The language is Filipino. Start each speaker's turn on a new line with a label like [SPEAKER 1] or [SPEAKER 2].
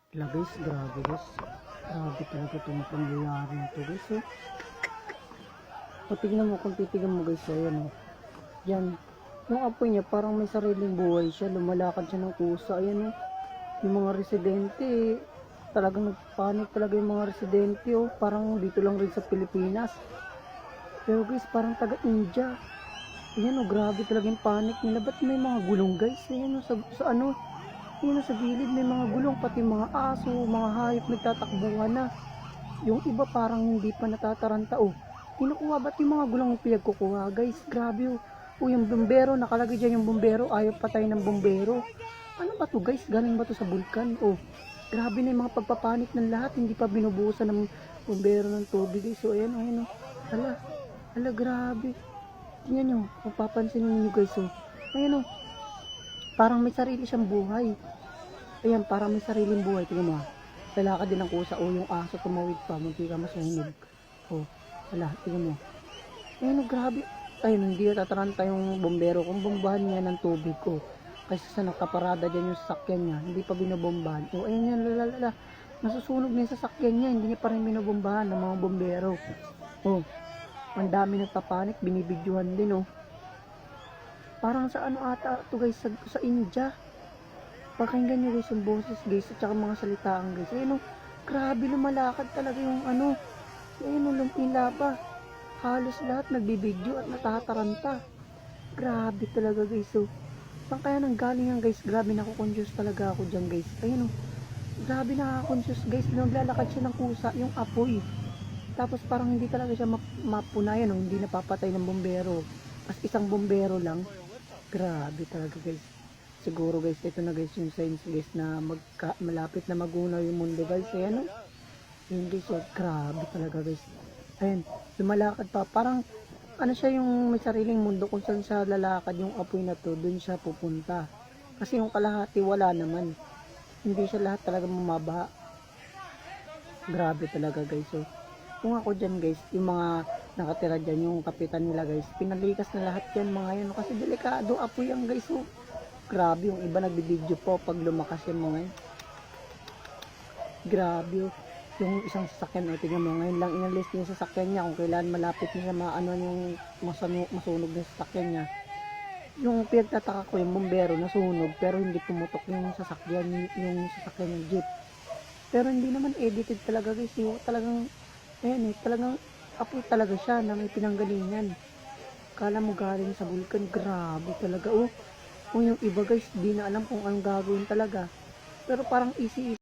[SPEAKER 1] Wala guys, grabe guys. Grabe talaga itong pangyayari nito guys. O tignan mo, kung titignan mo guys, ayan o. Yan. Yung apoy niya parang may sariling buhay siya. Lumalakad siya ng kusa. Ayan o. Yung mga residente talagang nagpanik talaga yung mga residente o. Parang dito lang rin sa Pilipinas. Pero guys, parang taga-India. Ayan o, grabe talaga yung panic nila. Ba't may mga gulong guys? Ayan o, sa ano. Ayan o, sa gilid may mga gulong. Pati mga aso, mga hayop nagtatakbuhan na. Yung iba parang hindi pa natataranta o. Kinukuha, ba't yung mga gulong pinagkukuha guys? Grabe o. O yung bumbero, nakalagay dyan yung bumbero. Ayaw patay ng bumbero. Ano ba to guys? Galing ba to sa bulkan? O, grabe na yung mga pagpapanik ng lahat. Hindi pa binubuhusan ng bumbero ng tubig guys. So ayan o. Hala, grabe. Tingnan nyo, mapapansin nyo guys o. Ayan o. Parang may sarili siyang buhay. Ayan, parang may sariling buhay. Tingnan mo ha. Lalakad din ang kusa. O yung aso tumawid pa. Munti ka masunog. O, hala, tingnan mo. Ayun, grabe. Ayun, hindi tataranta yung bombero kung bombahan niya ng tubig ko. Kasi sa nakaparada dyan yung sasakyan niya, hindi pa binobombahan. O, ayun yan, lalala. Nasusunog na yung sasakyan niya, hindi niya pa rin binobombahan ng mga bombero. O, ang dami nagpapanik, binibidyohan din, o. Parang sa ano ata to guys, sa India. Pakinggan nyo guys yung boses guys, at saka mga salitaan guys. Ayun, o, grabe lumalakad talaga yung ano. Ayun, o, lumpila pa. Halos lahat nagbibideo at natataranta. Grabe talaga guys. So, saan kaya nang galing yan guys? Grabe, nakukonfuse talaga ako dyan guys. Ayun o. Grabe, nakakonfuse guys. Naglalakad siya ng kusa, yung apoy. Tapos parang hindi talaga siya mapunayan o hindi napapatay ng bombero. As isang bombero lang. Grabe talaga guys. Siguro guys, ito na guys yung signs guys na malapit na magunaw yung mundo guys. Ayan o. Yun guys, so, grabe talaga guys. Ayun, lumalakad pa. Parang, ano siya yung may sariling mundo kung saan siya lalakad yung apoy na to, dun siya pupunta. Kasi yung kalahati wala naman. Hindi siya lahat talaga mamabaha. Grabe talaga guys. So, kung ako dyan guys, yung mga nakatira dyan, yung kapitan nila guys, pinalikas na lahat yan mga yun. Kasi delikado, apoy yan guys. So, grabe, yung iba nagbibideo po pag lumakas yung mga yun. Grabe. Yung isang sasakyan, tingnan mo, ngayon lang inalis niya yung sasakyan niya, kung kailan malapit niya maano yung masunog na sasakyan niya. Yung pinagtataka ko, yung bombero nasunog pero hindi pumutok yung sasakyan, yung sasakyan ng jeep. Pero hindi naman edited talaga guys, yung talagang, ayan talagang apoy talaga siya na may pinanggalingan. Kala mo galing sa bulkan, grabe talaga. Kung yung iba guys, di na alam kung anong gagawin talaga. Pero parang easy